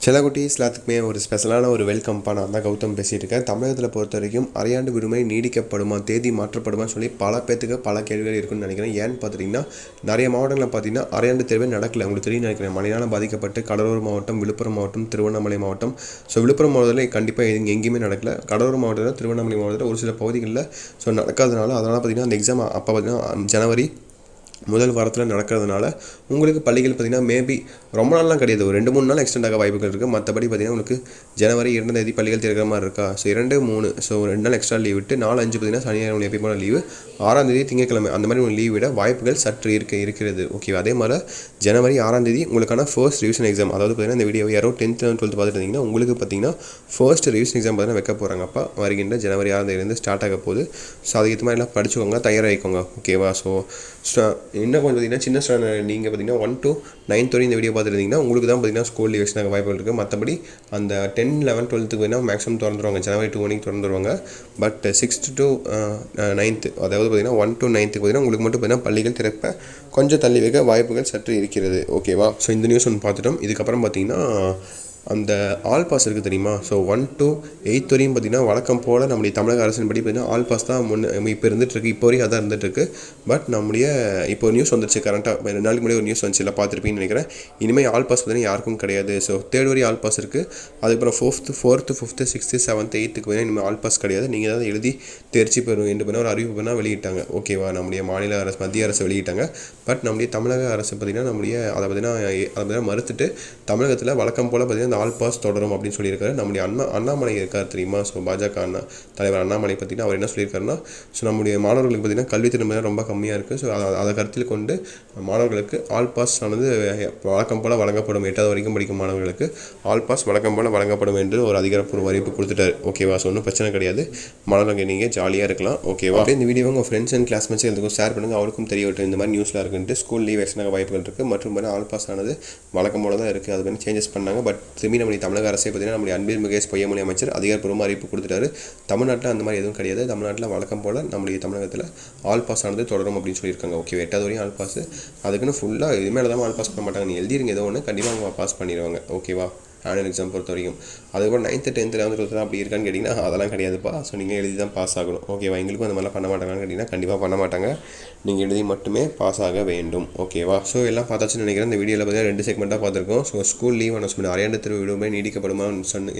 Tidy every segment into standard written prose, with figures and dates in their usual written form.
சில குட்டீஸ் எல்லாத்துக்குமே ஒரு ஸ்பெஷலான ஒரு வெல்கம்ப்பா. நான் தான் கௌதம் பேசிகிட்டு இருக்கேன். தமிழகத்தில் பொறுத்த வரைக்கும் அரையாண்டு விடுமுறை நீடிக்கப்படுமா, தேதி மாற்றப்படுமான்னு சொல்லி பல பேத்துக்கு பல கேள்விகள் இருக்குன்னு நினைக்கிறேன். ஏன்னு பார்த்துட்டிங்கன்னா, நிறைய மாவட்டங்களில் பார்த்தீங்கன்னா அரையாண்டு தேர்வே நடக்கல. உங்களுக்கு தெரியும் நினைக்கிறேன். மழையால் பாதிக்கப்பட்டு கடலூர் மாவட்டம், விழுப்புரம் மாவட்டம், திருவண்ணாமலை மாவட்டம். விழுப்புரம் மாவட்டத்தில் கண்டிப்பாக எங்கேயுமே நடக்கல. கடலூர் மாவட்டத்தில், திருவண்ணாமலை மாவட்டத்தில் ஒரு சில பகுதிகளில் நடக்காதனால அதனால் பார்த்தீங்கன்னா அந்த எக்ஸாம் அப்போ பார்த்தீங்கன்னா ஜனவரி முதல் வாரத்தில் நடக்கிறதுனால உங்களுக்கு பள்ளிகள் பார்த்திங்கன்னா மேபி ரொம்ப நாள்லாம் கிடையாது, ஒரு 2-3 நாள் எக்ஸ்டெண்ட் ஆக வாய்ப்புகள் இருக்குது. மற்றபடி பார்த்திங்கன்னா உங்களுக்கு ஜனவரி 2ஆம் தேதி பள்ளிகள் திறக்கிற மாதிரி இருக்கா. 2, 3 2 நாள் எக்ஸ்ட்ரா லீவ் விட்டு 4, 5 பார்த்திங்கன்னா சனி ஞாயிறு எப்போ லீவு, 6ஆம் தேதி திங்கட்கிழமை அந்த மாதிரி ஒரு லீவ் விட வாய்ப்புகள் சற்று இருக்கிறது. ஓகே, அதே மாதிரி ஜனவரி 6ஆம் தேதி உங்களுக்கான ஃபர்ஸ்ட் ரிவிஷன் எக்ஸாம், அதாவது பார்த்திங்கன்னா இந்த வீடியோ யாரோ 10th 12th பார்த்துட்டு இருந்தீங்கன்னா உங்களுக்கு பார்த்திங்கன்னா ஃபர்ஸ்ட் ரிவிஷன் எக்ஸாம் பார்த்திங்கன்னா வைக்க போகிறாங்க. அப்போ வருகின்ற ஜனவரி 6ஆம் தேதியிலேருந்து ஸ்டார்ட் ஆக போகுது. ஸோ அதுக்கு மாதிரிலாம் படிச்சுக்கோங்க, தயாராகிக்கோங்க. ஓகேவா? ஸோ இன்னும் கொஞ்சம் பார்த்திங்கன்னா சின்ன ஸ்டாண்டர்ட் நீங்கள் பார்த்திங்கன்னா 1 to 9th வரை இந்த வீடியோ பார்த்துருந்தீங்கன்னா உங்களுக்கு தான் பார்த்திங்கன்னா ஸ்கூல் லீவ்ஸ்னாக வாய்ப்புகள் இருக்குது. மற்றபடி அந்த 10, 11, 12க்கு பார்த்திங்கன்னா மேக்ஸிமம் திறந்துருவாங்க, ஜனவரி 2 மணிக்கு திறந்துருவாங்க. பட் 6th to 9th, அதாவது பார்த்திங்கன்னா 1 to 9th பார்த்திங்கன்னா உங்களுக்கு மட்டும் பார்த்திங்கன்னா பள்ளிகள் திறப்ப கொஞ்சம் தள்ளி வைக்க வாய்ப்புகள் சற்று இருக்கிறது. ஓகேவா? ஸோ இந்த நியூஸ் ஒன்று பார்த்துட்டோம். இதுக்கப்புறம் பார்த்திங்கன்னா அந்த ஆல் பாஸ் இருக்குது தெரியுமா? ஸோ 1 to 8th வரையும் பார்த்திங்கன்னா வழக்கம் போல் நம்முடைய தமிழக அரசின் படி பார்த்திங்கன்னா ஆல் பாஸ் தான் இப்போ இருந்துகிட்ருக்கு. இப்போ வரைக்கும் அதான் இருந்துகிட்ருக்கு. பட் நம்முடைய இப்போ நியூஸ் வந்துருச்சு கரண்ட்டாக, 2 நாளைக்கு முன்னாடி ஒரு நியூஸ் வந்துச்சு, இல்லை பார்த்துருப்பீங்கன்னு நினைக்கிறேன். இனிமேல் ஆல் பாஸ் பார்த்திங்கன்னா யாருக்கும் கிடையாது. ஸோ 3rd வரை ஆல் பாஸ் இருக்குது. அதுக்கப்புறம் 4th, 5th, 6th, 7th, 8th பார்த்திங்கன்னா இனிமேல் ஆல் பாஸ் கிடையாது. நீங்கள் தான் எழுதி தேர்ச்சி பெறும் என்று பண்ண ஒரு அறிவிப்பு வெளியிட்டாங்க. ஓகேவா? நம்முடைய மாநில அரசு, மத்திய அரசு வெளியிட்டாங்க. பட் நம்முடைய தமிழக அரசு பார்த்திங்கன்னா அதை பார்த்திங்கன்னா மறுத்துட்டு தமிழகத்தில் வழக்கம் போல் பார்த்திங்கன்னா ஆல் பாஸ் தொடரும் அப்படின்னு சொல்லியிருக்காரு. நம்முடைய அண்ணாமலை இருக்கார் தெரியுமா? ஸோ பாஜக தலைவர் அண்ணாமலை பார்த்திங்கன்னா அவர் என்ன சொல்லியிருக்காருன்னா, ஸோ நம்முடைய மாணவர்களுக்கு பார்த்திங்கன்னா கல்வித்திறன் ரொம்ப கம்மியாக இருக்குது. ஸோ அதை கருத்தில் கொண்டு மாணவர்களுக்கு ஆல் பாஸ் ஆனது வழக்கம் போல் வழங்கப்படும். 8வது வரைக்கும் படிக்கும் மாணவர்களுக்கு ஆல் பாஸ் வழக்கம் போல் வழங்கப்படும் என்று ஒரு அதிகாரப்பூர்வ அறிவிப்பு கொடுத்துட்டார். ஓகேவா? ஸோ ஒன்றும் பிரச்சனை கிடையாது, மாணவர்கள் நீங்கள் ஜாலியாக இருக்கலாம். ஓகேவா? இந்த வீடியோ உங்கள் ஃப்ரெண்ட்ஸ் அண்ட் கிளாஸ்மேட்ஸ் எல்லாத்துக்கும் ஷேர் பண்ணுங்கள், அவருக்கும் தெரியவிட்டு இந்த மாதிரி நியூஸில் இருக்குன்ட்டு. ஸ்கூல் லீவ் எக்ஸ்ட்ராக வாய்ப்புகள் இருக்குது. மற்றும் ஆல் பாஸ் ஆனது வழக்கம் போல் தான் இருக்குது. அது மாதிரி சேஞ்சஸ் பண்ணாங்க. பட் திரும்பி நம்முடைய தமிழக அரசை பார்த்திங்கன்னா நம்முடைய அன்பில் மகேஷ் பொய்யாமொழி அமைச்சர் அதிகாரப்பூர்வமாக அறிவிப்பு கொடுத்துட்டாரு. தமிழ்நாட்டில் அந்த மாதிரி எதுவும் கிடையாது. தமிழ்நாட்டில் வழக்கம் போல் நம்முடைய தமிழகத்தில் ஆல் பாஸ் ஆனது தொடரும் அப்படின்னு சொல்லியிருக்காங்க. ஓகே, 8வது வரையும் ஆல் பாஸ். அதுக்குன்னு ஃபுல்லாக இது மேலே தான் ஆல் பாஸ் பண்ண மாட்டாங்க. நீ எழுதிருங்க ஏதோ ஒன்று, கண்டிப்பாக அவங்க பாஸ் பண்ணிடுவாங்க. ஓகேவா? ஆனுவல் எக்ஸாம் பொறுத்த வரைக்கும். அதுக்கப்புறம் 9th, 10th, 11th, 12th அப்படி இருக்கான்னு கேட்டிங்கன்னா அதெல்லாம் கிடையாதுப்பா. ஸோ நீங்கள் எழுதி தான் பாஸ் ஆகணும். ஓகேவா? எங்களுக்கும் அந்த மாதிரிலாம் பண்ண மாட்டாங்கன்னு கேட்டிங்கன்னா கண்டிப்பாக பண்ண மாட்டாங்க. நீங்கள் எழுதி மட்டுமே பாஸ் ஆக வேண்டும். ஓகேவா? ஸோ எல்லாம் பார்த்தாச்சுன்னு நினைக்கிறேன். இந்த வீடியோவில் பார்த்தீங்கன்னா 2 செக்மெண்ட்டாக பார்த்துருக்கோம். ஸோ ஸ்கூல் லீவ் அனௌன்ஸ்மெண்ட், அரையாண்டு தேர்வு விடுமுறை நீடிக்கப்படுமா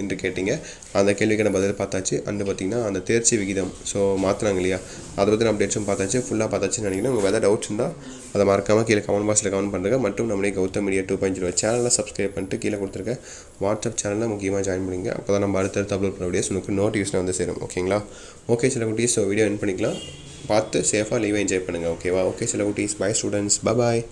என்று கேட்டிங்க. அந்த கேள்விக்கான பதில் பார்த்தாச்சு. அண்டு பார்த்திங்கன்னா அந்த தேர்ச்சி விகிதம் ஸோ மாற்றினாங்க இல்லையா, அதை பற்றின அப்டேட்ஸும் பார்த்தாச்சு. ஃபுல்லாக பார்த்தாச்சுன்னு நினைக்கிறேன். உங்களுக்கு எதாவது டவுட்ஸ் இருந்தால் அதை மறக்காமல் கீழே கமெண்ட் பாக்ஸில் கமெண்ட் பண்ணுறேங்க. மற்றும் நம்மளே கௌதம் மீடியா 2.0 சேனலை சப்ஸ்கிரைப் பண்ணிட்டு கீழே கொடுத்துருக்க வாட்ஸ்அப் சேனலில் முக்கியமாக ஜாயின் பண்ணிங்க. அப்போ தான் நம்ம அடுத்தடுத்து அப்லோட் பண்ண வீடியோஸ் உங்களுக்கு நோட்டிஃபிகேஷன் வந்து சேரும். ஓகேங்களா? ஓகே சில குட்டீஸ், ஸோ வீடியோ என் பண்ணிக்கலாம். பார்த்து சேஃபாக லீவை என்ஜாய் பண்ணுங்கள். ஓகேவா? ஓகே சில குட்டீஸ், பை ஸ்டூடெண்ட்ஸ், பாய்.